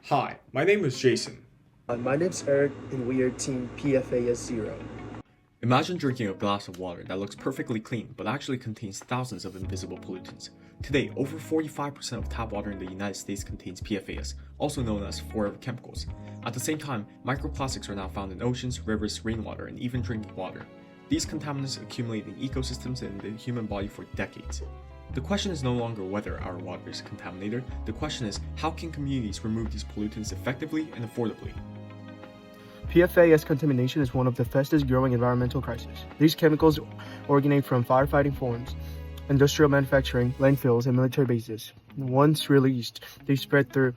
Hi, my name is Jason. My name's Eric, and we are Team PFAS 0. Imagine drinking a glass of water that looks perfectly clean but actually contains thousands of invisible pollutants. Today, over 45% of tap water in the United States contains PFAS, also known as forever chemicals. At the same time, microplastics are now found in oceans, rivers, rainwater, and even drinking water. These contaminants accumulate in ecosystems and in the human body for decades. The question is no longer whether our water is contaminated, the question is how can communities remove these pollutants effectively and affordably? PFAS contamination is one of the fastest growing environmental crises. These chemicals originate from firefighting forms, industrial manufacturing, landfills, and military bases. Once released, they spread through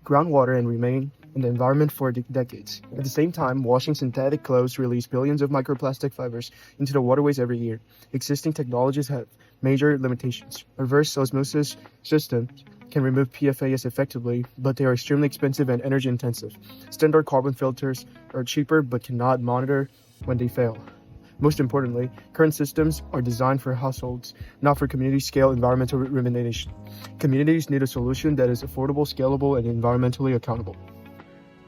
groundwater and remain in the environment for decades. At the same time, washing synthetic clothes release billions of microplastic fibers into the waterways every year. Existing technologies have major limitations. Reverse osmosis systems can remove PFAS effectively, but they are extremely expensive and energy intensive. Standard carbon filters are cheaper but cannot monitor when they fail. Most importantly, current systems are designed for households, not for community-scale environmental remediation. Communities need a solution that is affordable, scalable, and environmentally accountable.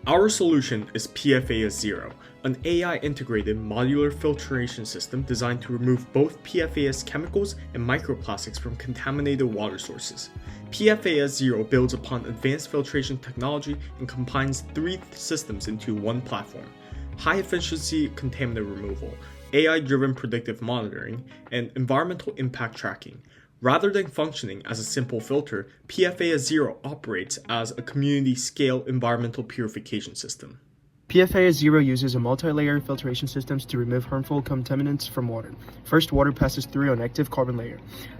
Our solution is PFAS Zero, an AI-integrated modular filtration system designed to remove both PFAS chemicals and microplastics from contaminated water sources. PFAS Zero builds upon advanced filtration technology and combines three systems into one platform: high-efficiency contaminant removal, AI-driven predictive monitoring, and environmental impact tracking. Rather than functioning as a simple filter, PFAS Zero operates as a community-scale environmental purification system. PFAS Zero uses a multi-layer filtration system to remove harmful contaminants from water. First, water passes through an active carbon layer.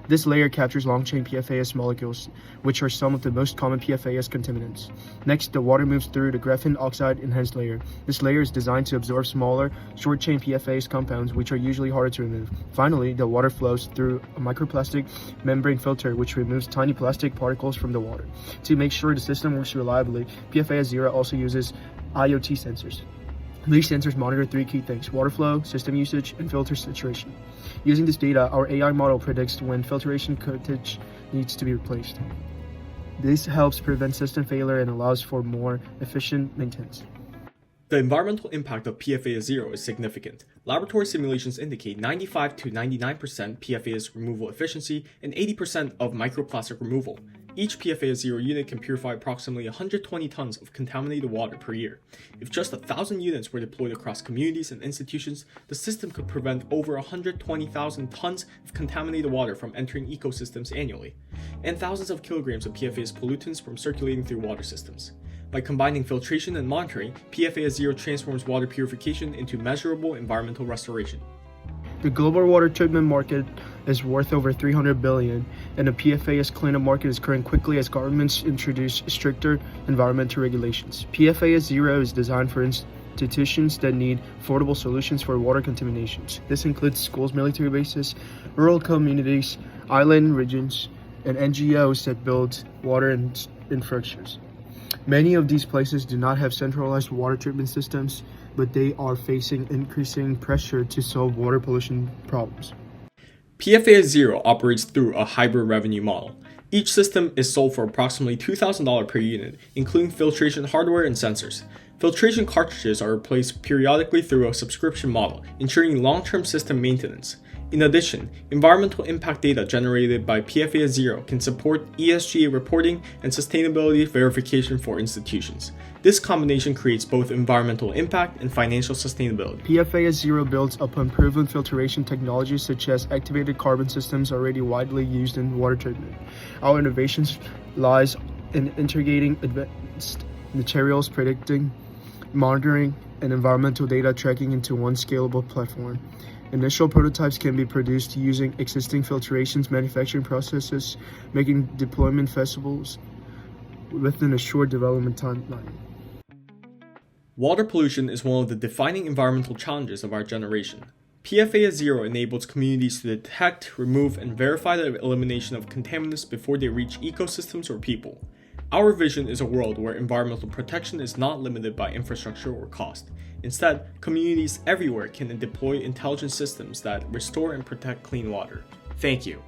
This layer captures long-chain PFAS molecules, which are some of the most common PFAS contaminants. Next, the water moves through the graphene oxide enhanced layer. This layer is designed to absorb smaller, short-chain PFAS compounds, which are usually harder to remove. Finally, the water flows through a microplastic membrane filter, which removes tiny plastic particles from the water. To make sure the system works reliably, PFAS Zero also uses IoT sensors. These sensors monitor three key things: water flow, system usage, and filter saturation. Using this data, our AI model predicts when filtration cartridge needs to be replaced. This helps prevent system failure and allows for more efficient maintenance. The environmental impact of PFAS Zero is significant. Laboratory simulations indicate 95 to 99% PFAS removal efficiency and 80% of microplastic removal. Each PFAS Zero unit can purify approximately 120 tons of contaminated water per year. If just 1,000 units were deployed across communities and institutions, the system could prevent over 120,000 tons of contaminated water from entering ecosystems annually, and thousands of kilograms of PFAS pollutants from circulating through water systems. By combining filtration and monitoring, PFAS Zero transforms water purification into measurable environmental restoration. The global water treatment market is worth over $300 billion, and the PFAS cleanup market is growing quickly as governments introduce stricter environmental regulations. PFAS Zero is designed for institutions that need affordable solutions for water contaminations. This includes schools, military bases, rural communities, island regions, and NGOs that build water infrastructures. Many of these places do not have centralized water treatment systems, but they are facing increasing pressure to solve water pollution problems. PFAS Zero operates through a hybrid revenue model. Each system is sold for approximately $2,000 per unit, including filtration hardware and sensors. Filtration cartridges are replaced periodically through a subscription model, ensuring long-term system maintenance. In addition, environmental impact data generated by PFAS Zero can support ESG reporting and sustainability verification for institutions. This combination creates both environmental impact and financial sustainability. PFAS Zero builds upon proven filtration technologies such as activated carbon systems already widely used in water treatment. Our innovations lies in integrating advanced materials, predicting, monitoring, and environmental data tracking into one scalable platform. Initial prototypes can be produced using existing filtrations manufacturing processes, making deployment feasible within a short development timeline. Water pollution is one of the defining environmental challenges of our generation. PFAS Zero enables communities to detect, remove, and verify the elimination of contaminants before they reach ecosystems or people. Our vision is a world where environmental protection is not limited by infrastructure or cost. Instead, communities everywhere can deploy intelligent systems that restore and protect clean water. Thank you.